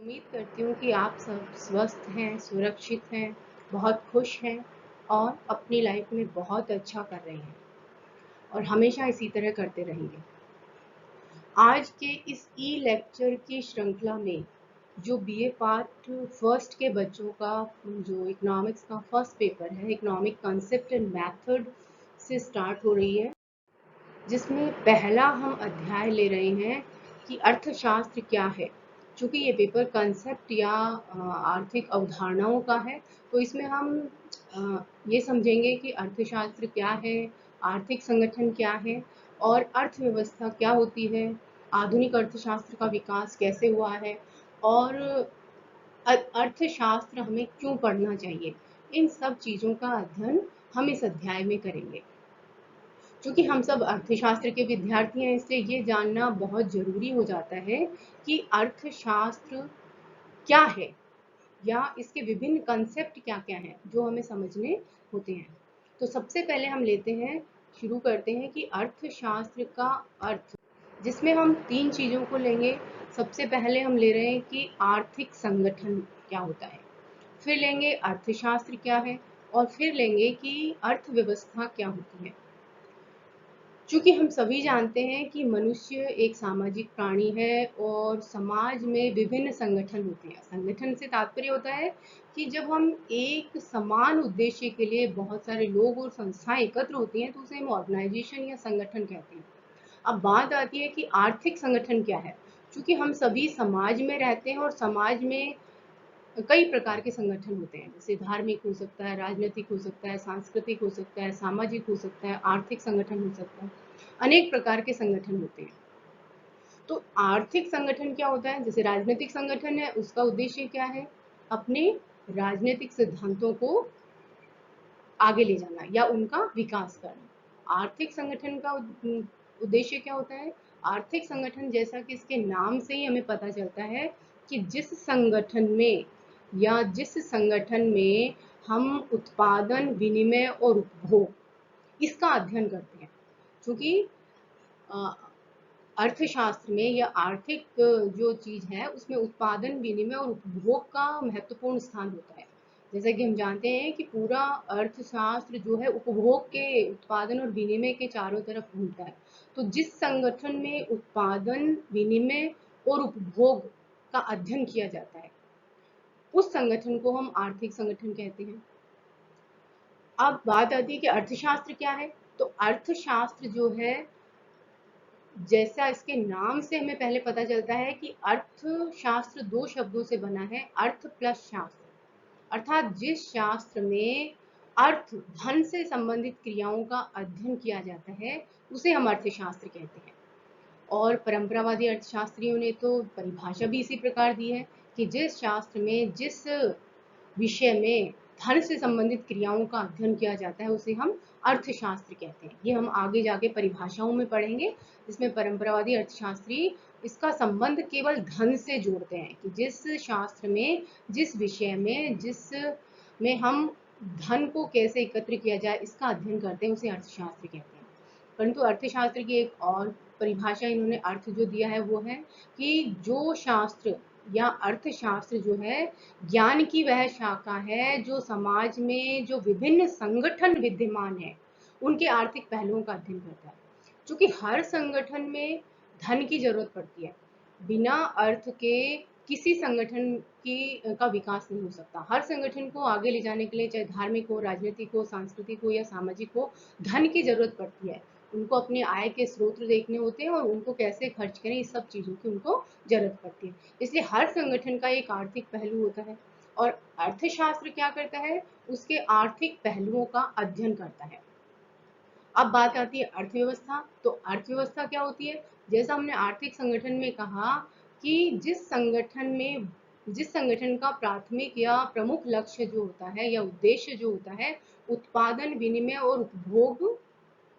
उम्मीद करती हूँ कि आप सब स्वस्थ हैं, सुरक्षित हैं, बहुत खुश हैं और अपनी लाइफ में बहुत अच्छा कर रहे हैं और हमेशा इसी तरह करते रहेंगे। आज के इस ई लेक्चर की श्रृंखला में जो बीए पार्ट फर्स्ट के बच्चों का जो इकोनॉमिक्स का फर्स्ट पेपर है, इकोनॉमिक कंसेप्ट एंड मेथड से स्टार्ट हो रही है, जिसमें पहला हम अध्याय ले रहे हैं कि अर्थशास्त्र क्या है। चूंकि ये पेपर कंसेप्ट या आर्थिक अवधारणाओं का है, तो इसमें हम ये समझेंगे कि अर्थशास्त्र क्या है, आर्थिक संगठन क्या है और अर्थव्यवस्था क्या होती है, आधुनिक अर्थशास्त्र का विकास कैसे हुआ है और अर्थशास्त्र हमें क्यों पढ़ना चाहिए। इन सब चीज़ों का अध्ययन हम इस अध्याय में करेंगे। चूंकि हम सब अर्थशास्त्र के विद्यार्थी हैं, इसलिए ये जानना बहुत जरूरी हो जाता है कि अर्थशास्त्र क्या है या इसके विभिन्न कंसेप्ट क्या क्या हैं जो हमें समझने होते हैं। तो सबसे पहले हम लेते हैं, शुरू करते हैं कि अर्थशास्त्र का अर्थ, जिसमें हम तीन चीज़ों को लेंगे। सबसे पहले हम ले रहे हैं कि आर्थिक संगठन क्या होता है, फिर लेंगे अर्थशास्त्र क्या है और फिर लेंगे कि अर्थव्यवस्था क्या होती है। चूंकि हम सभी जानते हैं कि मनुष्य एक सामाजिक प्राणी है और समाज में विभिन्न संगठन होते हैं। संगठन से तात्पर्य होता है कि जब हम एक समान उद्देश्य के लिए बहुत सारे लोग और संस्थाएं एकत्र होती हैं तो उसे हम ऑर्गेनाइजेशन या संगठन कहते हैं। अब बात आती है कि आर्थिक संगठन क्या है। चूंकि हम सभी समाज में रहते हैं और समाज में कई प्रकार के संगठन होते हैं, जैसे धार्मिक हो सकता है, राजनीतिक हो सकता है, सांस्कृतिक हो सकता है, सामाजिक हो सकता है, आर्थिक संगठन हो सकता है, अनेक प्रकार के संगठन होते हैं। तो आर्थिक संगठन क्या होता है, जैसे राजनीतिक संगठन है, उसका उद्देश्य क्या है, अपने राजनीतिक सिद्धांतों को आगे ले जाना या उनका विकास करना। आर्थिक संगठन का उद्देश्य क्या होता है, आर्थिक संगठन जैसा कि इसके नाम से ही हमें पता चलता है कि जिस संगठन में या जिस संगठन में हम उत्पादन, विनिमय और उपभोग इसका अध्ययन करते हैं। क्योंकि अर्थशास्त्र में या आर्थिक जो चीज है उसमें उत्पादन, विनिमय और उपभोग का महत्वपूर्ण स्थान होता है। जैसा कि हम जानते हैं कि पूरा अर्थशास्त्र जो है उपभोग के, उत्पादन और विनिमय के चारों तरफ घूमता है। तो जिस संगठन में उत्पादन, विनिमय और उपभोग का अध्ययन किया जाता है उस संगठन को हम आर्थिक संगठन कहते हैं। अब बात आती है कि अर्थशास्त्र क्या है। तो अर्थशास्त्र जो है, जैसा इसके नाम से हमें पहले पता चलता है कि अर्थशास्त्र दो शब्दों से बना है, अर्थ प्लस शास्त्र। अर्थात जिस शास्त्र में अर्थ, धन से संबंधित क्रियाओं का अध्ययन किया जाता है उसे हम अर्थशास्त्र कहते हैं। और परंपरावादी अर्थशास्त्रियों ने तो परिभाषा भी इसी प्रकार दी है कि जिस शास्त्र में, जिस विषय में धन से संबंधित क्रियाओं का अध्ययन किया जाता है उसे हम अर्थशास्त्र कहते हैं। ये हम आगे जाके परिभाषाओं में पढ़ेंगे, जिसमें परंपरावादी अर्थशास्त्री इसका संबंध केवल धन से जोड़ते हैं कि जिस शास्त्र में, जिस विषय में, जिस में हम धन को कैसे एकत्र किया जाए इसका अध्ययन करते हैं उसे अर्थशास्त्र कहते हैं। परंतु अर्थशास्त्र की एक और परिभाषा इन्होंने अर्थ जो दिया है वो है कि जो शास्त्र या अर्थशास्त्र जो है, ज्ञान की वह शाखा है जो समाज में जो विभिन्न संगठन विद्यमान है उनके आर्थिक पहलुओं का अध्ययन करता है। क्योंकि हर संगठन में धन की जरूरत पड़ती है, बिना अर्थ के किसी संगठन की का विकास नहीं हो सकता। हर संगठन को आगे ले जाने के लिए, चाहे धार्मिक हो, राजनीतिक हो, सांस्कृतिक हो या सामाजिक हो, धन की जरूरत पड़ती है। उनको अपने आय के स्रोत देखने होते हैं और उनको कैसे खर्च करें, इस सब चीजों की उनको जरूरत पड़ती है। इसलिए हर संगठन का एक आर्थिक पहलू होता है और अर्थशास्त्र क्या करता है, उसके आर्थिक पहलुओं का अध्ययन करता है। अब बात आती है अर्थव्यवस्था। तो अर्थव्यवस्था क्या होती है, जैसा हमने आर्थिक संगठन में कहा कि जिस संगठन का प्राथमिक या प्रमुख लक्ष्य जो होता है या उद्देश्य जो होता है उत्पादन, विनिमय और उपभोग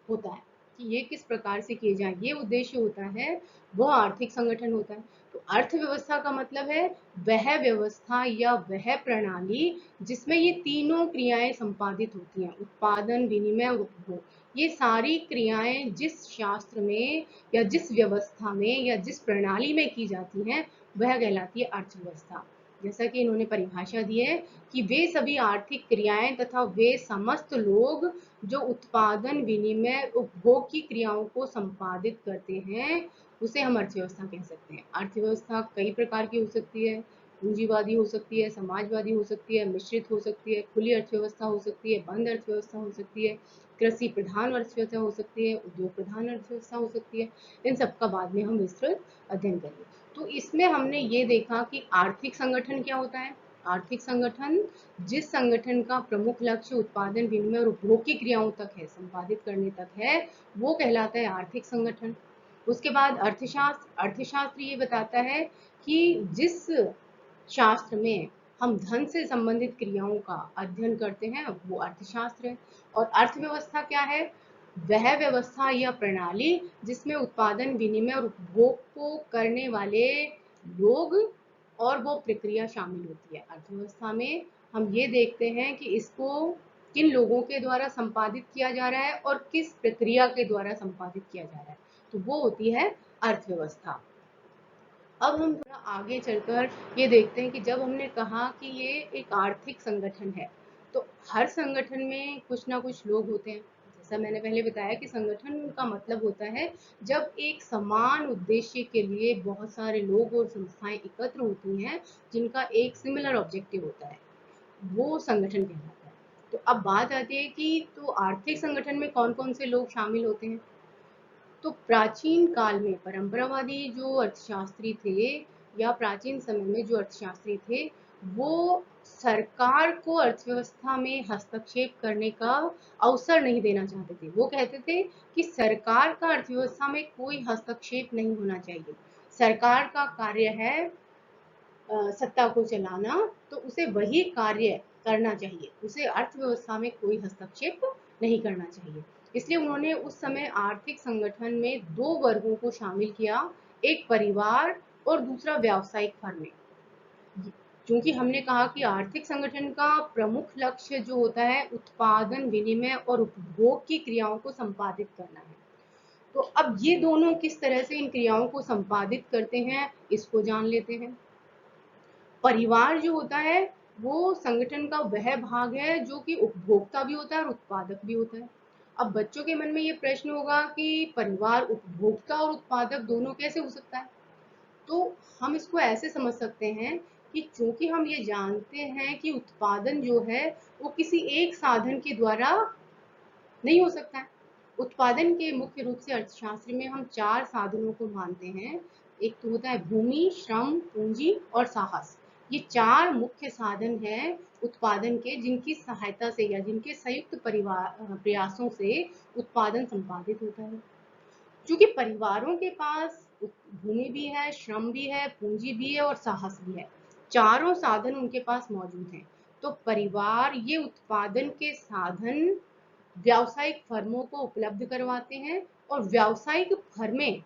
होता है, कि ये किस प्रकार से किए जाए, ये उद्देश्य होता है, वह आर्थिक संगठन होता है। तो अर्थव्यवस्था का मतलब है वह व्यवस्था या वह प्रणाली जिसमें ये तीनों क्रियाएं संपादित होती हैं, उत्पादन, विनिमय और उपभोग। ये सारी क्रियाएं जिस शास्त्र में या जिस व्यवस्था में या जिस प्रणाली में की जाती हैं वह कहलाती है अर्थव्यवस्था। जैसा कि इन्होंने परिभाषा दी है कि वे सभी आर्थिक क्रियाएं तथा वे समस्त लोग जो उत्पादन, विनिमय, उपभोग की क्रियाओं को संपादित करते हैं, उसे हम अर्थव्यवस्था कह सकते हैं। अर्थव्यवस्था कई प्रकार की हो सकती है, पूंजीवादी हो सकती है, समाजवादी हो सकती है, मिश्रित हो सकती है, खुली अर्थव्यवस्था हो सकती है, बंद अर्थव्यवस्था हो सकती है, कृषि प्रधान अर्थव्यवस्था हो सकती है, उद्योग प्रधान अर्थव्यवस्था हो सकती है। इन सबका बाद में हम विस्तृत अध्ययन करेंगे। तो इसमें हमने ये देखा कि आर्थिक संगठन क्या होता है। आर्थिक संगठन जिस संगठन का प्रमुख लक्ष्य उत्पादन, विनिमय और उपभोग की क्रियाओं तक है, संपादित करने तक है, वो कहलाता है आर्थिक संगठन। उसके बाद अर्थशास्त्र। अर्थशास्त्र ये बताता है कि जिस शास्त्र में हम धन से संबंधित क्रियाओं का अध्ययन करते हैं, वो अर्थशास्त्र है। और अर्थव्यवस्था क्या है? वह व्यवस्था या प्रणाली जिसमें उत्पादन, विनिमय और उपभोग को करने वाले लोग और वो प्रक्रिया शामिल होती है। अर्थव्यवस्था में हम ये देखते हैं कि इसको किन लोगों के द्वारा संपादित किया जा रहा है और किस प्रक्रिया के द्वारा संपादित किया जा रहा है, तो वो होती है अर्थव्यवस्था। अब हम थोड़ा आगे चलकर ये देखते हैं कि जब हमने कहा कि ये एक आर्थिक संगठन है, तो हर संगठन में कुछ ना कुछ लोग होते हैं। जैसा मैंने पहले बताया कि संगठन का मतलब होता है जब एक समान उद्देश्य के लिए बहुत सारे लोग और संस्थाएं एकत्र होती हैं, जिनका एक सिमिलर ऑब्जेक्टिव होता है, वो संगठन कहलाता है। तो अब बात आती है कि तो आर्थिक संगठन में कौन कौन से लोग शामिल होते हैं। तो प्राचीन काल में परंपरावादी जो अर्थशास्त्री थे, या प्राचीन समय में जो अर्थशास्त्री थे, वो सरकार को अर्थव्यवस्था में हस्तक्षेप करने का अवसर नहीं देना चाहते थे। वो कहते थे कि सरकार का अर्थव्यवस्था में कोई हस्तक्षेप नहीं होना चाहिए। सरकार का कार्य है सत्ता को चलाना, तो उसे वही कार्य करना चाहिए, उसे अर्थव्यवस्था में कोई हस्तक्षेप नहीं करना चाहिए। इसलिए उन्होंने उस समय आर्थिक संगठन में दो वर्गों को शामिल किया, एक परिवार और दूसरा व्यावसायिक फर्में। क्योंकि हमने कहा कि आर्थिक संगठन का प्रमुख लक्ष्य जो होता है उत्पादन, विनिमय और उपभोग की क्रियाओं को संपादित करना है। तो अब ये दोनों किस तरह से इन क्रियाओं को संपादित करते हैं, इसको जान लेते हैं। परिवार जो होता है वो संगठन का वह भाग है जो कि उपभोक्ता भी होता है और उत्पादक भी होता है। अब बच्चों के मन में ये प्रश्न होगा कि परिवार उपभोक्ता और उत्पादक दोनों कैसे हो सकता है। तो हम इसको ऐसे समझ सकते हैं कि चूंकि हम ये जानते हैं कि उत्पादन जो है वो किसी एक साधन के द्वारा नहीं हो सकता है। उत्पादन के मुख्य रूप से अर्थशास्त्र में हम चार साधनों को मानते हैं। एक तो होता है भूमि, श्रम, पूंजी और साहस। ये चार मुख्य साधन हैं उत्पादन के, जिनकी सहायता से या जिनके संयुक्त परिवार प्रयासों से उत्पादन संपादित होता है। क्योंकि परिवारों के पास भूमि भी है, श्रम भी है, पूंजी भी है और साहस भी है, चारों साधन उनके पास मौजूद हैं। तो परिवार ये उत्पादन के साधन व्यावसायिक फर्मों को उपलब्ध करवाते हैं और व्यावसायिक फर्में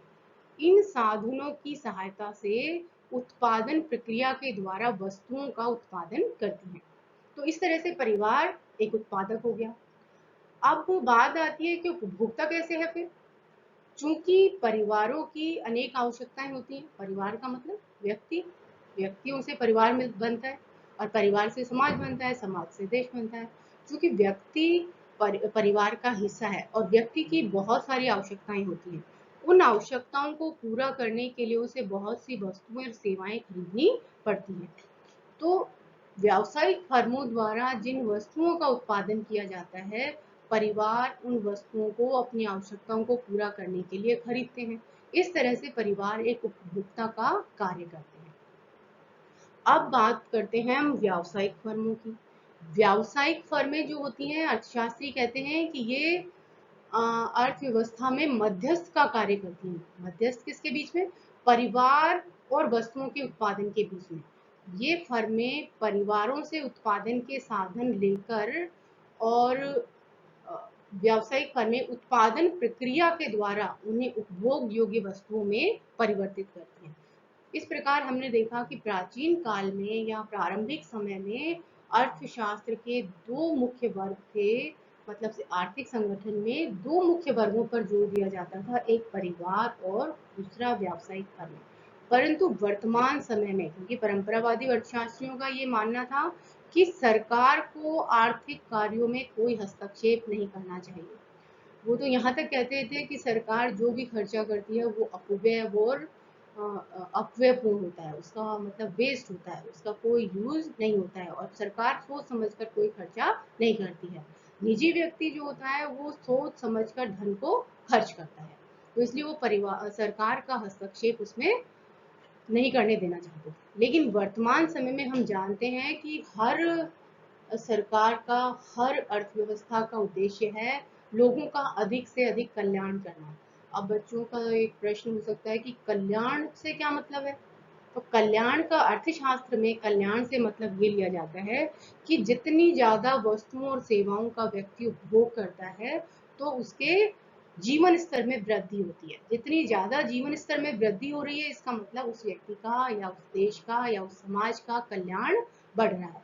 इन साधनों की सहायता से उत्पादन प्रक्रिया के द्वारा वस्तुओं का उत्पादन करती हैं। तो इस तरह से परिवार एक उत्पादक हो गया। अब बात आती है कि उपभोक्ता कैसे है फिर। चूंकि परिवारों की अनेक आवश्यकताएं होती हैं, परिवार का मतलब व्यक्ति, व्यक्तियों से परिवार में बनता है और परिवार से समाज बनता है, समाज से देश बनता है। चूंकि व्यक्ति परिवार का हिस्सा है और व्यक्ति की बहुत सारी आवश्यकताएं होती हैं, उन आवश्यकताओं को पूरा करने के लिए उसे बहुत सी वस्तुएं और सेवाएं खरीदनी पड़ती हैं। तो व्यावसायिक फर्मों द्वारा जिन वस्तुओं का उत्पादन किया जाता है, परिवार उन वस्तुओं को अपनी आवश्यकताओं को पूरा करने के लिए खरीदते हैं। इस तरह से परिवार एक उपभोक्ता का कार्य करते हैं। अब बात करते हैं हम व्यावसायिक फर्मों की। व्यावसायिक फर्में जो होती हैं, अर्थशास्त्री कहते हैं कि ये अर्थव्यवस्था में मध्यस्थ का कार्य करती हैं। मध्यस्थ किसके बीच में? परिवार और वस्तुओं के उत्पादन के बीच में। ये फर्में परिवारों से उत्पादन के साधन लेकर और व्यावसायिक फर्में उत्पादन प्रक्रिया के द्वारा उन्हें उपभोग योग्य वस्तुओं में परिवर्तित करती हैं। इस प्रकार हमने देखा कि प्राचीन काल में या प्रारंभिक समय में अर्थशास्त्र के दो मुख्य वर्ग थे। मतलब से आर्थिक संगठन में दो मुख्य वर्गों पर जोर दिया जाता था, एक परिवार और दूसरा व्यावसायिक फर्म। परंतु वर्तमान समय में, क्योंकि परंपरावादी अर्थशास्त्रियों का ये मानना था कि सरकार को आर्थिक कार्यों में कोई हस्तक्षेप नहीं करना चाहिए। वो तो यहाँ तक कहते थे कि सरकार जो भी खर्चा करती है वो अपव्यय और अपव्ययपूर्ण होता है, उसका मतलब वेस्ट होता है, उसका कोई यूज नहीं होता है, और सरकार सोच समझकर कोई खर्चा नहीं करती है। निजी व्यक्ति जो होता है वो सोच समझकर धन को खर्च करता है, तो इसलिए वो परिवार सरकार का हस्तक्षेप उसमें नहीं करने देना चाहते थे। लेकिन वर्तमान समय में हम जानते हैं कि हर सरकार का, हर अर्थव्यवस्था का उद्देश्य है लोगों का अधिक से अधिक कल्याण करना। अब बच्चों का एक प्रश्न हो सकता है कि कल्याण से क्या मतलब है? तो कल्याण का अर्थशास्त्र में कल्याण से मतलब ये लिया जाता है कि जितनी ज्यादा वस्तुओं और सेवाओं का व्यक्ति उपभोग करता है तो उसके जीवन स्तर में वृद्धि होती है। जितनी ज्यादा जीवन स्तर में वृद्धि हो रही है, इसका मतलब उस व्यक्ति का या उस देश का या उस समाज का कल्याण बढ़ रहा है।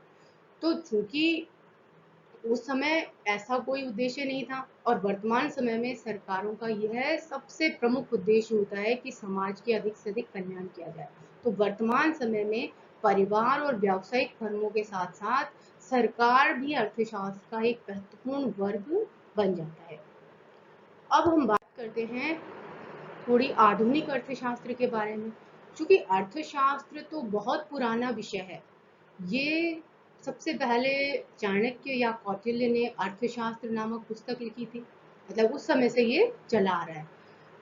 तो चूंकि उस समय ऐसा कोई उद्देश्य नहीं था, और वर्तमान समय में सरकारों का यह सबसे प्रमुख उद्देश्य होता है कि समाज के अधिक से अधिक कल्याण किया जाए। तो वर्तमान समय में परिवार और व्यावसायिक फर्मों के साथ साथ सरकार भी अर्थशास्त्र का एक महत्वपूर्ण वर्ग बन जाता है। अब हम बात करते हैं थोड़ी आधुनिक अर्थशास्त्र के बारे में। चूंकि अर्थशास्त्र तो बहुत पुराना विषय है, ये सबसे पहले चाणक्य या कौटिल्य ने अर्थशास्त्र नामक पुस्तक लिखी थी, मतलब उस समय से ये चला आ रहा है।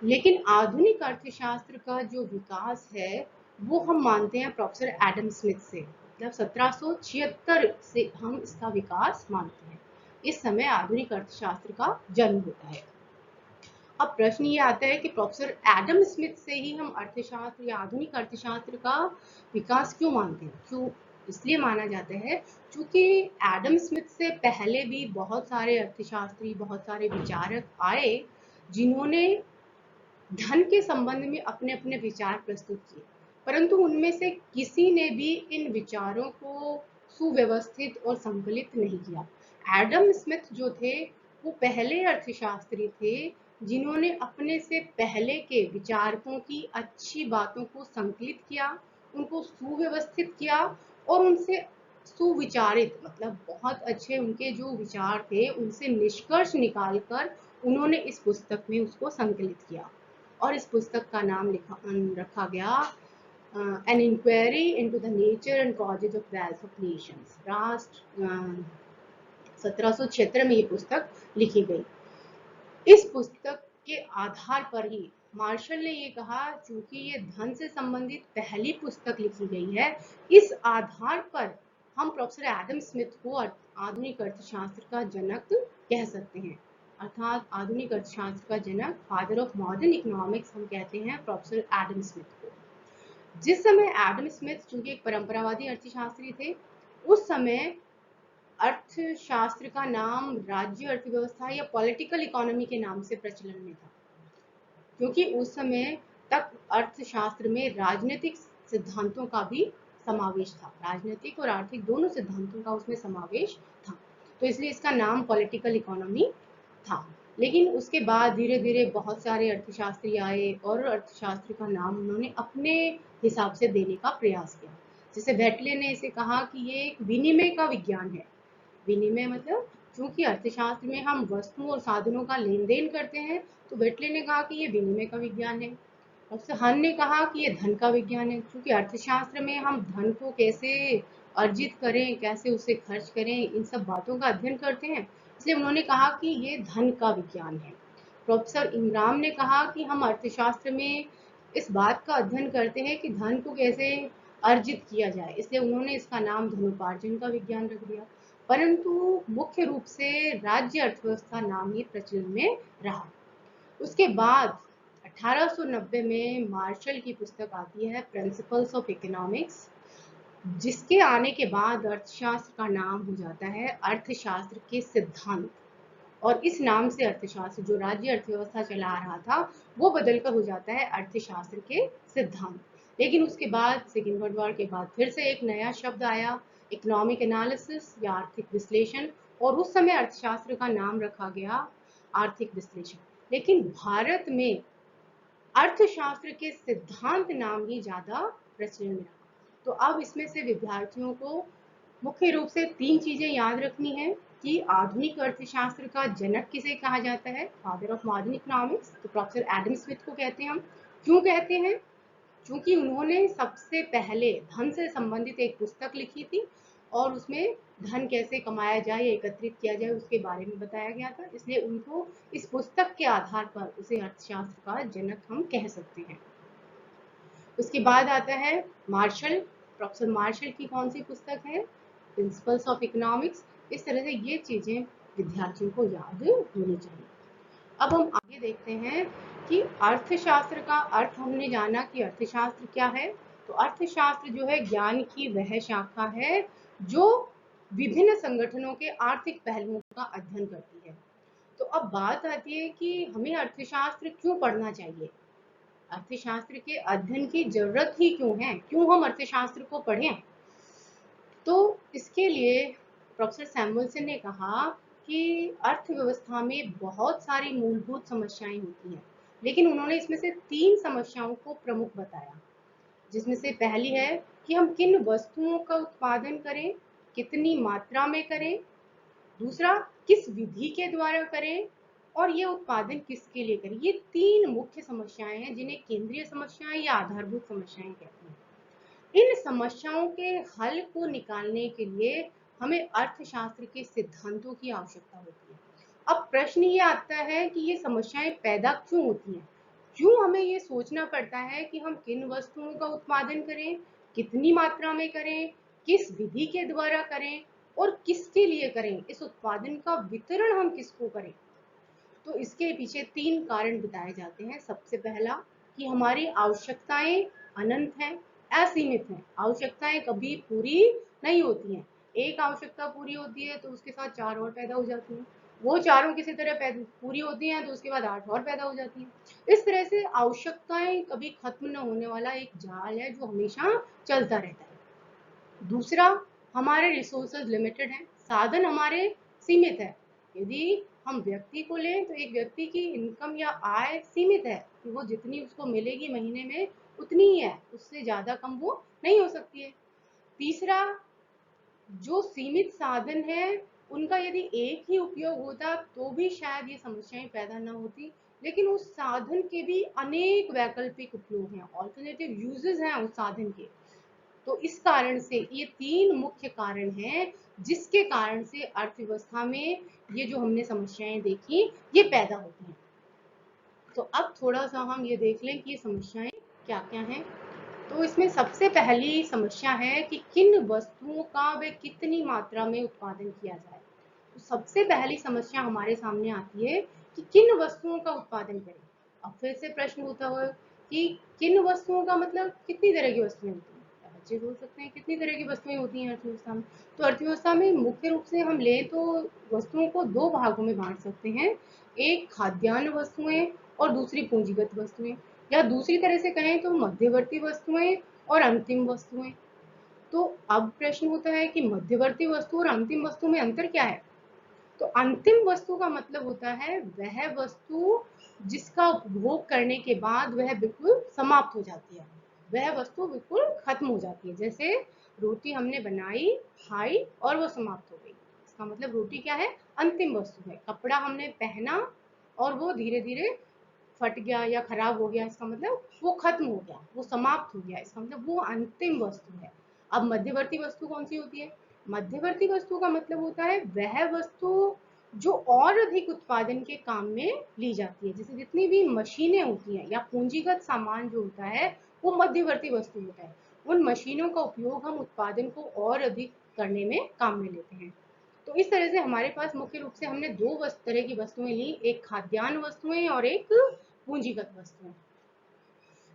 लेकिन आधुनिक अर्थशास्त्र का जो विकास है वो हम मानते हैं प्रोफेसर एडम स्मिथ से, मतलब 1776 से हम इसका विकास मानते हैं। इस समय आधुनिक अर्थशास्त्र का जन्म होता है। अब प्रश्न ये आता है कि प्रोफेसर एडम स्मिथ से ही हम अर्थशास्त्र या आधुनिक अर्थशास्त्र का विकास क्यों मानते हैं? क्यों इसलिए माना जाता है क्योंकि एडम स्मिथ से पहले भी बहुत सारे अर्थशास्त्री, बहुत सारे विचारक आए जिन्होंने धन के संबंध में अपने अपने विचार प्रस्तुत किए, परंतु उनमें से किसी ने भी इन विचारों को सुव्यवस्थित और संकलित नहीं किया। एडम स्मिथ जो थे वो पहले अर्थशास्त्री थे जिन्होंने अपने से पहले के विचारकों की अच्छी बातों को संकलित किया, उनको सुव्यवस्थित किया और उनसे सुविचारित, मतलब बहुत अच्छे उनके जो विचार थे उनसे निष्कर्ष निकालकर उन्होंने इस पुस्तक में उसको संकलित किया। और इस पुस्तक का नाम रखा गया an inquiry into the nature and causes of wealth of nations. राष्ट्र 1776 में ये पुस्तक लिखी गई। इस पुस्तक के आधार पर ही मार्शल ने ये कहा, चूंकि ये धन से संबंधित पहली पुस्तक लिखी गई है, इस आधार पर हम प्रोफेसर एडम स्मिथ को आधुनिक अर्थशास्त्र का जनक कह सकते हैं। अर्थात आधुनिक अर्थशास्त्र का जनक, फादर ऑफ मॉडर्न इकोनॉमिक्स, हम कहते हैं प्रोफेसर एडम स्मिथ को। जिस समय एडम स्मिथ चूंकि एक परंपरावादी अर्थशास्त्री थे, उस समय अर्थशास्त्र का नाम राज्य अर्थव्यवस्था या पॉलिटिकल इकोनॉमी के नाम से प्रचलन में था, क्योंकि उस समय तक अर्थशास्त्र में राजनीतिक सिद्धांतों का भी समावेश था, राजनीतिक और आर्थिक दोनों सिद्धांतों का उसमें समावेश था, तो इसलिए इसका नाम पॉलिटिकल इकोनॉमी था। लेकिन उसके बाद धीरे धीरे बहुत सारे अर्थशास्त्री आए और अर्थशास्त्र का नाम उन्होंने अपने हिसाब से देने का प्रयास किया। जैसे वेटले ने इसे कहा कि ये एक विनिमय का विज्ञान है। विनिमय मतलब, क्योंकि अर्थशास्त्र में हम वस्तुओं और साधनों का लेन देन करते हैं, तो वेटले ने कहा कि ये विनिमय का विज्ञान है। और हन ने कहा कि ये धन का विज्ञान है, क्योंकि अर्थशास्त्र में हम धन को कैसे अर्जित करें, कैसे उसे खर्च करें, इन सब बातों का अध्ययन करते हैं, इसलिए उन्होंने कहा कि ये धन का विज्ञान है। प्रोफेसर इंग्राम ने कहा कि हम अर्थशास्त्र में इस बात का अध्ययन करते हैं कि धन को कैसे अर्जित किया जाए, इसलिए उन्होंने इसका नाम धनोपार्जन का विज्ञान रख दिया। परंतु मुख्य रूप से राज्य अर्थव्यवस्था नाम ही प्रचलन में रहा। उसके बाद 1890 में मार्शल की पुस्तक आती है प्रिंसिपल्स ऑफ इकोनॉमिक्स, जिसके आने के बाद अर्थशास्त्र का नाम हो जाता है अर्थशास्त्र के सिद्धांत। और इस नाम से अर्थशास्त्र, जो राज्य अर्थव्यवस्था चला आ रहा था, वो बदलकर हो जाता है अर्थशास्त्र के सिद्धांत। लेकिन उसके बाद सेकेंड वर्ल्ड वॉर के बाद फिर से एक नया शब्द आया, इकोनॉमिक एनालिसिस या आर्थिक विश्लेषण, और उस समय अर्थशास्त्र का नाम रखा गया आर्थिक विश्लेषण। लेकिन भारत में अर्थशास्त्र के सिद्धांत नाम ही ज्यादा प्रचलन में रहा। तो अब इसमें से विद्यार्थियों को मुख्य रूप से 3 चीजें याद रखनी है कि आधुनिक अर्थशास्त्र का जनक किसे कहा जाता है, फादर ऑफ मॉडर्न इकोनॉमिक्स, तो प्रोफेसर एडम स्मिथ को कहते हैं हम। क्यों कहते हैं? क्योंकि उन्होंने सबसे पहले धन से संबंधित एक पुस्तक लिखी थी और उसमें धन कैसे कमाया जाए, एकत्रित किया जाए, उसके बारे में बताया गया था, इसलिए उनको इस पुस्तक के आधार पर उसे अर्थशास्त्र का जनक हम कह सकते हैं। उसके बाद आता है मार्शल, प्रोफेसर मार्शल की कौन सी पुस्तक है, प्रिंसिपल्स ऑफ इकोनॉमिक्स। इस तरह से ये चीजें विद्यार्थियों को याद होनी चाहिए। अब हम आगे देखते हैं कि अर्थशास्त्र का अर्थ हमने जाना कि अर्थशास्त्र क्या है। तो अर्थशास्त्र जो है ज्ञान की वह शाखा है जो विभिन्न संगठनों के आर्थिक पहलुओं का अध्ययन करती है। तो अब बात आती है कि हमें अर्थशास्त्र क्यों पढ़ना चाहिए, अर्थशास्त्र के अध्ययन की जरूरत ही क्यों है, क्यों हम अर्थशास्त्र को पढ़ें। तो इसके लिए प्रोफेसर सैमुअलसन ने कहा कि अर्थव्यवस्था में बहुत सारी मूलभूत समस्याएं होती हैं, लेकिन उन्होंने इसमें से 3 समस्याओं को प्रमुख बताया, जिसमें से पहली है कि हम किन वस्तुओं का उत्पादन करें, कितनी मात्रा में करें, दूसरा किस विधि के द्वारा करें, और ये उत्पादन किसके लिए करें। ये 3 मुख्य समस्याएं हैं जिन्हें केंद्रीय समस्याएं या आधारभूत समस्याएं कहते हैं। इन समस्याओं के हल को निकालने के लिए हमें अर्थशास्त्र के सिद्धांतों की आवश्यकता होती है। अब प्रश्न ये आता है कि ये समस्याएं पैदा क्यों होती हैं, क्यों हमें ये सोचना पड़ता है कि हम किन वस्तुओं का उत्पादन करें, कितनी मात्रा में करें, किस विधि के द्वारा करें और किसके लिए करें, इस उत्पादन का वितरण हम किसको करें। तो इसके पीछे 3 कारण बताए जाते हैं। सबसे पहला कि हमारी आवश्यकताएं अनंत हैं, असीमित हैं, आवश्यकताएं कभी पूरी नहीं होती हैं। एक आवश्यकता पूरी होती है तो उसके साथ 4 और पैदा हो जाती हैं, वो चारों किसी तरह पूरी होती हैं तो उसके बाद 8 और पैदा हो जाती हैं। इस तरह से आवश्यकताएं कभी खत्म न होने वाला एक जाल है जो हमेशा चलता रहता है। दूसरा, हमारे रिसोर्सेज लिमिटेड हैं, साधन हमारे सीमित है। यदि हम व्यक्ति को लें तो एक व्यक्ति की इनकम या आय सीमित है कि वो जितनी उसको मिलेगी महीने में उतनी ही है, उससे ज्यादा कम वो नहीं हो सकती है। तीसरा, जो सीमित साधन है उनका यदि एक ही उपयोग होता तो भी शायद ये समस्याएं पैदा न होती, लेकिन उस साधन के भी अनेक वैकल्पिक उपयोग हैं, ऑल्टरनेटिव यूजेस हैं उस साधन के। तो इस कारण से ये 3 मुख्य कारण हैं जिसके कारण से अर्थव्यवस्था में ये जो हमने समस्याएं देखी ये पैदा होती हैं। तो अब थोड़ा सा हम ये देख लें कि ये समस्याएं क्या क्या हैं। तो इसमें सबसे पहली समस्या है कि किन वस्तुओं का व कितनी मात्रा में उत्पादन किया जाए। तो सबसे पहली समस्या हमारे सामने आती है कि किन वस्तुओं का उत्पादन करें। अब फिर से प्रश्न होता है कि किन वस्तुओं का मतलब कितनी तरह की वस्तुएं होती हैं, बच्चे बोल सकते हैं कितनी तरह की वस्तुएं होती हैं अर्थव्यवस्था में। तो अर्थव्यवस्था में मुख्य रूप से हम लें तो वस्तुओं को 2 भागों में बांट सकते हैं, एक खाद्यान्न वस्तुएं और दूसरी पूंजीगत वस्तुएं, या दूसरी तरह से कहें तो मध्यवर्ती वस्तुएं और अंतिम वस्तुएं। तो अब प्रश्न होता है कि मध्यवर्ती वस्तु और अंतिम वस्तु में अंतर क्या है। तो अंतिम वस्तु का मतलब होता है वह वस्तु जिसका उपभोग करने के बाद वह बिल्कुल समाप्त हो जाती है, वह वस्तु बिल्कुल खत्म हो जाती है। जैसे रोटी हमने बनाई, खाई और वो समाप्त हो गई, इसका मतलब रोटी क्या है, अंतिम वस्तु है। कपड़ा हमने पहना और वो धीरे धीरे फट गया या खराब हो गया, इसका मतलब वो खत्म हो गया, वो समाप्त हो गया, इसका मतलब वो अंतिम वस्तु है। अब मध्यवर्ती वस्तु कौन सी होती है, मध्यवर्ती वस्तु का मतलब होता है वह वस्तु जो और अधिक उत्पादन के काम में ली जाती है। जैसे जितनी भी मशीनें होती हैं या पूंजीगत सामान जो होता है वो मध्यवर्ती वस्तु होता है। उन मशीनों का उपयोग हम उत्पादन को और अधिक करने में काम में लेते हैं। तो इस तरह से हमारे पास मुख्य रूप से हमने 2 तरह की वस्तुएं ली, एक खाद्यान्न वस्तुएं और एक पूंजीगत वस्तुएं।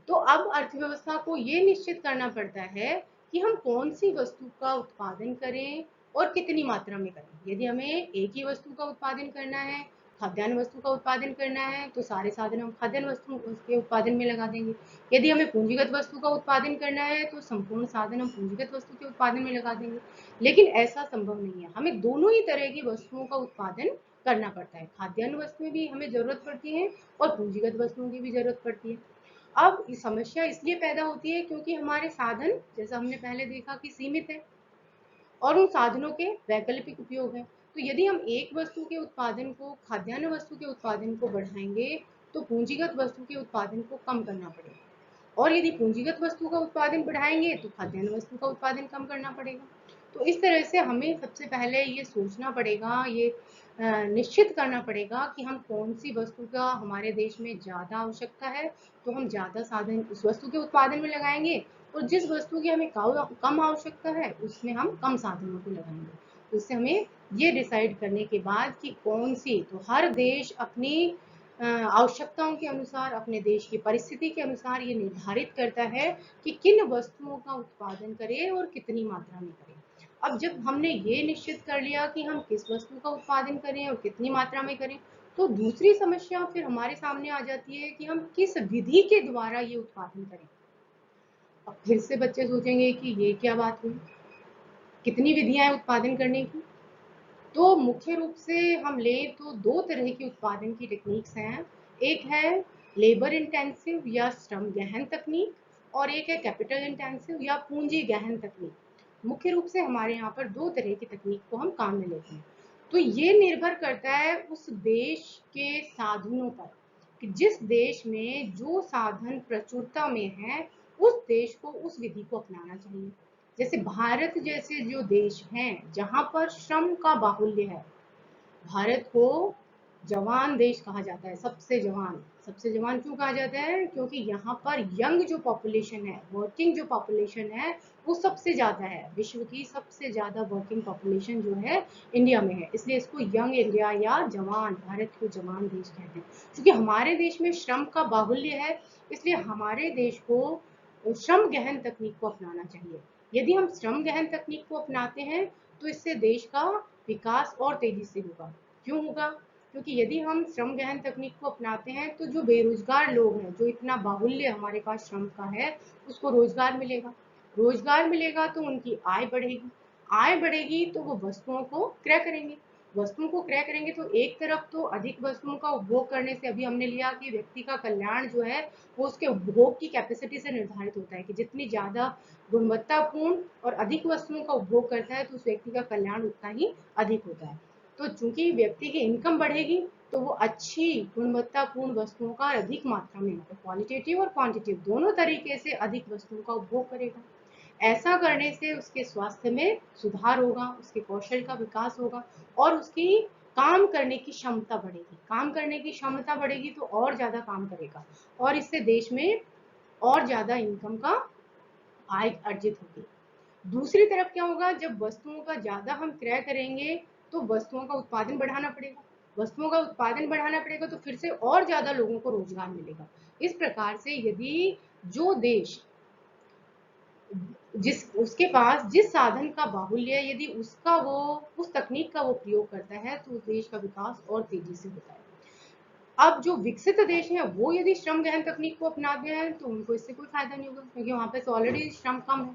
तो अब अर्थव्यवस्था को ये निश्चित करना पड़ता है कि हम कौन सी वस्तु का उत्पादन करें और कितनी मात्रा में करें। यदि हमें एक ही वस्तु का उत्पादन करना है, खाद्यान्न वस्तु का उत्पादन करना है, तो सारे साधन हम खाद्यान्न वस्तु के उत्पादन में लगा देंगे। यदि हमें पूंजीगत वस्तु का उत्पादन करना है तो संपूर्ण साधन हम पूंजीगत वस्तु के उत्पादन में लगा देंगे। लेकिन ऐसा संभव नहीं है, हमें दोनों ही तरह की वस्तुओं का उत्पादन करना पड़ता है। खाद्यान्न वस्तुएं भी हमें जरूरत पड़ती है और पूंजीगत वस्तुओं की भी जरूरत पड़ती है। अब ये समस्या इसलिए पैदा होती है क्योंकि हमारे साधन, जैसा हमने पहले देखा, कि सीमित है और उन साधनों के वैकल्पिक उपयोग है। तो यदि हम एक वस्तु के उत्पादन को, खाद्यान्न वस्तु के उत्पादन को बढ़ाएंगे, तो पूंजीगत वस्तु के उत्पादन को कम करना पड़ेगा, और यदि पूंजीगत वस्तु का उत्पादन बढ़ाएंगे तो खाद्यान्न वस्तु का उत्पादन कम करना पड़ेगा। तो इस तरह से हमें सबसे पहले ये सोचना पड़ेगा, ये निश्चित करना पड़ेगा कि हम कौन सी वस्तु का हमारे देश में ज़्यादा आवश्यकता है, तो हम ज़्यादा साधन उस वस्तु के उत्पादन में लगाएंगे, और जिस वस्तु की हमें कम आवश्यकता है उसमें हम कम साधनों को लगाएंगे। तो इससे हमें ये डिसाइड करने के बाद कि कौन सी, तो हर देश अपनी आवश्यकताओं के अनुसार, अपने देश की परिस्थिति के अनुसार ये निर्धारित करता है कि किन वस्तुओं का उत्पादन करे और कितनी मात्रा में करे। अब जब हमने ये निश्चित कर लिया कि हम किस वस्तु का उत्पादन करें और कितनी मात्रा में करें, तो दूसरी समस्या फिर हमारे सामने आ जाती है कि हम किस विधि के द्वारा ये उत्पादन करें। अब फिर से बच्चे सोचेंगे कि ये क्या बात हुई, कितनी विधियां हैं उत्पादन करने की। तो मुख्य रूप से हम लें तो दो तरह की उत्पादन की टेक्निक्स हैं। एक है लेबर इंटेंसिव या श्रम गहन तकनीक, और एक है कैपिटल इंटेंसिव या पूंजी गहन तकनीक। मुख्य रूप से हमारे यहाँ पर दो तरह की तकनीक को हम काम में लेते हैं। तो ये निर्भर करता है उस देश के साधनों पर, कि जिस देश में जो साधन प्रचुरता में है उस देश को उस विधि को अपनाना चाहिए। जैसे भारत जैसे जो देश हैं जहाँ पर श्रम का बाहुल्य है, भारत को जवान देश कहा जाता है, सबसे जवान क्यों कहा जाता है, क्योंकि यहाँ पर यंग जो पॉपुलेशन है, वर्किंग जो पॉपुलेशन है, वो सबसे ज्यादा है। विश्व की सबसे ज्यादा वर्किंग पॉपुलेशन जो है इंडिया में है, इसलिए इसको यंग इंडिया या जवान भारत को जवान देश कहते हैं। क्योंकि हमारे देश में श्रम का बाहुल्य है, इसलिए हमारे देश को श्रम गहन तकनीक को अपनाना चाहिए। यदि हम श्रम गहन तकनीक को अपनाते हैं तो इससे देश का विकास और तेजी से होगा। क्यों होगा? क्योंकि यदि हम श्रम गहन तकनीक को अपनाते हैं तो जो बेरोजगार लोग हैं, जो इतना बाहुल्य हमारे पास श्रम का है, उसको रोजगार मिलेगा। रोजगार मिलेगा तो उनकी आय बढ़ेगी, आय बढ़ेगी तो वो वस्तुओं को क्रय करेंगे, वस्तुओं को क्रय करेंगे तो एक तरफ तो अधिक वस्तुओं का उपभोग करने से, अभी हमने लिया कि व्यक्ति का कल्याण जो है वो उसके उपभोग की कैपेसिटी से निर्धारित होता है, कि जितनी ज्यादा गुणवत्तापूर्ण और अधिक वस्तुओं का उपभोग करता है तो उस व्यक्ति का कल्याण उतना ही अधिक होता है। तो चूंकि व्यक्ति की इनकम बढ़ेगी तो वो अच्छी गुणवत्तापूर्ण वस्तुओं का अधिक मात्रा में, मतलब क्वालिटेटिव और क्वांटिटेटिव दोनों तरीके से अधिक वस्तुओं का उपभोग करेगा। ऐसा करने से उसके स्वास्थ्य में सुधार होगा, उसके कौशल का विकास होगा और उसकी काम करने की क्षमता बढ़ेगी। काम करने की क्षमता बढ़ेगी तो और ज्यादा काम करेगा और इससे देश में और ज्यादा इनकम का आय अर्जित होगी। दूसरी तरफ क्या होगा, जब वस्तुओं का ज्यादा हम क्रय करेंगे तो वस्तुओं का उत्पादन बढ़ाना पड़ेगा, वस्तुओं का उत्पादन बढ़ाना पड़ेगा तो फिर से और ज्यादा लोगों को रोजगार मिलेगा। इस प्रकार से यदि जो देश, जिस उसके पास जिस साधन का बाहुल्य है, यदि उसका वो उस तकनीक का वो प्रयोग करता है तो उस देश का विकास और तेजी से होता है। अब जो विकसित देश हैं वो यदि श्रम गहन तकनीक को अपनाते हैं तो उनको इससे कोई फायदा नहीं होगा, क्योंकि वहां पे तो ऑलरेडी श्रम कम है।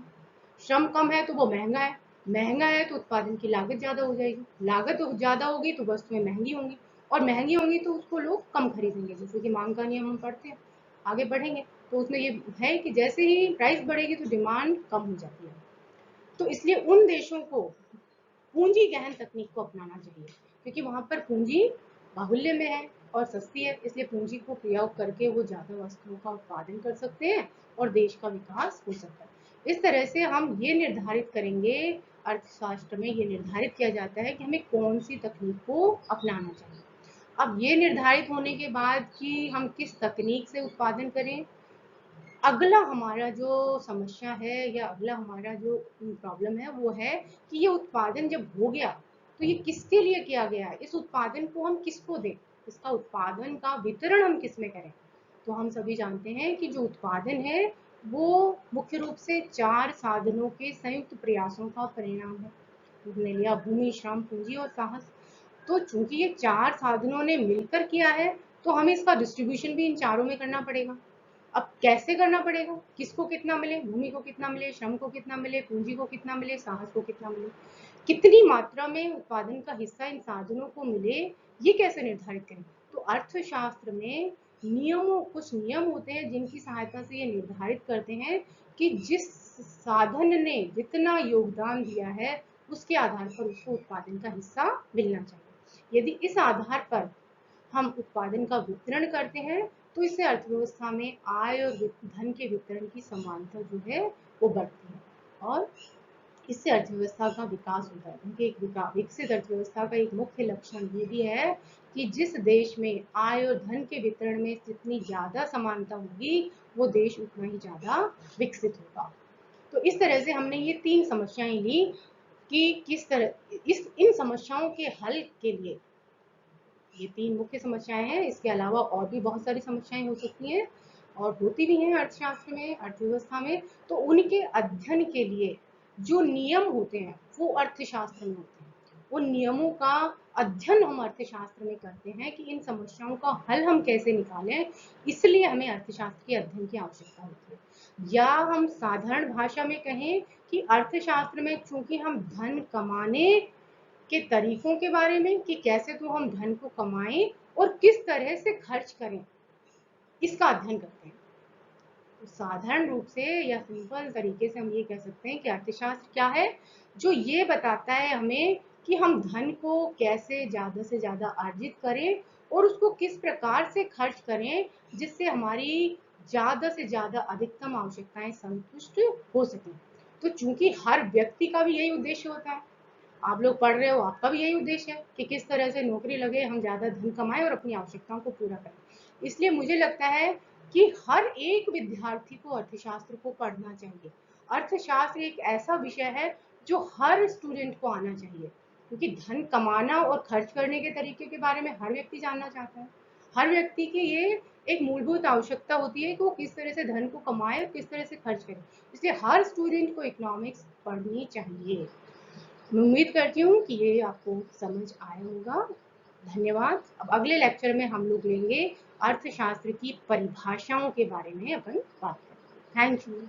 श्रम कम है तो वो महंगा है, महंगा है तो उत्पादन की लागत ज्यादा हो जाएगी, लागत ज्यादा होगी तो वस्तुएं महंगी होंगी, और महंगी होंगी तो उसको लोग कम खरीदेंगे। जैसे कि मांग का नियम हम पढ़ते हैं, आगे बढ़ेंगे तो उसमें ये है कि जैसे ही प्राइस बढ़ेगी तो डिमांड कम हो जाती है। तो इसलिए उन देशों को पूंजी गहन तकनीक को अपनाना चाहिए, क्योंकि वहां पर पूंजी बाहुल्य में है और सस्ती है, इसलिए पूंजी को प्रयोग करके वो ज्यादा वस्तुओं का उत्पादन कर सकते हैं और देश का विकास हो सकता है। इस तरह से हम ये निर्धारित करेंगे, अर्थशास्त्र में ये निर्धारित किया जाता है कि हमें कौन सी तकनीक को अपनाना चाहिए। अब ये निर्धारित होने के बाद कि हम किस तकनीक से उत्पादन करें, अगला हमारा जो समस्या है या अगला हमारा जो प्रॉब्लम है वो है कि ये उत्पादन जब हो गया तो ये किसके लिए किया गया है, इस उत्पादन को हम किसको दें, इसका उत्पादन का वितरण हम किस में करें। तो हम सभी जानते हैं कि जो उत्पादन है वो मुख्य रूप से 4 साधनों के संयुक्त प्रयासों का परिणाम है। हमने लिया भूमि, श्रम, पूंजी और साहस। तो चूंकि ये 4 साधनों ने मिलकर किया है तो हमें इसका डिस्ट्रीब्यूशन भी इन चारों में करना पड़ेगा। अब कैसे करना पड़ेगा, किसको कितना मिले, भूमि को कितना मिले, श्रम को कितना मिले, पूंजी को कितना मिले, साहस को कितना मिले, कितनी मात्रा में उत्पादन का हिस्सा इन साधनों को मिले, ये कैसे निर्धारित करें। तो अर्थशास्त्र में कुछ नियम होते हैं जिनकी सहायता से ये निर्धारित करते हैं कि जिस साधन ने जितना योगदान दिया है उसके आधार पर उसको उत्पादन का हिस्सा मिलना चाहिए। यदि इस आधार पर हम उत्पादन का वितरण करते हैं तो इससे अर्थव्यवस्था में आय और धन के वितरण की समानता जो है वो बढ़ती है और इससे अर्थव्यवस्था का विकास होता है। क्योंकि एक विकसित अर्थव्यवस्था का एक मुख्य लक्षण ये भी है कि जिस देश में आय और धन के वितरण में जितनी ज्यादा समानता होगी वो देश उतना ही ज्यादा विकसित होगा। तो इस तरह से हमने ये 3 समस्याएं ली कि किस तरह इस इन समस्याओं के हल के लिए, ये 3 मुख्य समस्याएं हैं, इसके अलावा और भी बहुत सारी समस्याएं हो सकती हैं और होती भी हैं अर्थशास्त्र में, अर्थव्यवस्था में। तो उनके अध्ययन के लिए जो नियम होते हैं वो अर्थशास्त्र में होते हैं। उन नियमों का अध्ययन हम अर्थशास्त्र में करते हैं कि इन समस्याओं का हल हम कैसे निकालें, इसलिए हमें अर्थशास्त्र के अध्ययन की आवश्यकता होती है। या हम साधारण भाषा में कहें कि अर्थशास्त्र में चूंकि हम धन कमाने के तरीकों के बारे में कि कैसे तो हम धन को कमाएं और किस तरह से खर्च करें, इसका अध्ययन करते हैं। तो साधारण रूप से या सिंपल तरीके से हम ये कह सकते हैं कि अर्थशास्त्र क्या है, जो ये बताता है हमें कि हम धन को कैसे ज्यादा से ज्यादा अर्जित करें और उसको किस प्रकार से खर्च करें जिससे हमारी ज्यादा से ज्यादा अधिकतम आवश्यकताएं संतुष्ट हो सकें। तो चूंकि हर व्यक्ति का भी यही उद्देश्य होता है, आप लोग पढ़ रहे हो, आपका भी यही उद्देश्य है कि किस तरह से नौकरी लगे, हम ज्यादा धन कमाएं और अपनी आवश्यकताओं को पूरा करें। इसलिए मुझे लगता है कि हर एक विद्यार्थी को अर्थशास्त्र को पढ़ना चाहिए। अर्थशास्त्र एक ऐसा विषय है जो हर स्टूडेंट को आना चाहिए, क्योंकि धन कमाना और खर्च करने के तरीके के बारे में हर व्यक्ति जानना चाहता है। हर व्यक्ति की ये एक मूलभूत आवश्यकता होती है कि वो किस तरह से धन को कमाए और किस तरह से खर्च करे। इसलिए हर स्टूडेंट को इकोनॉमिक्स पढ़नी चाहिए। मैं उम्मीद करती हूँ कि ये आपको समझ आया होगा। धन्यवाद। अब अगले लेक्चर में हम लोग लेंगे अर्थशास्त्र की परिभाषाओं के बारे में अपन बात करेंगे। Thank you.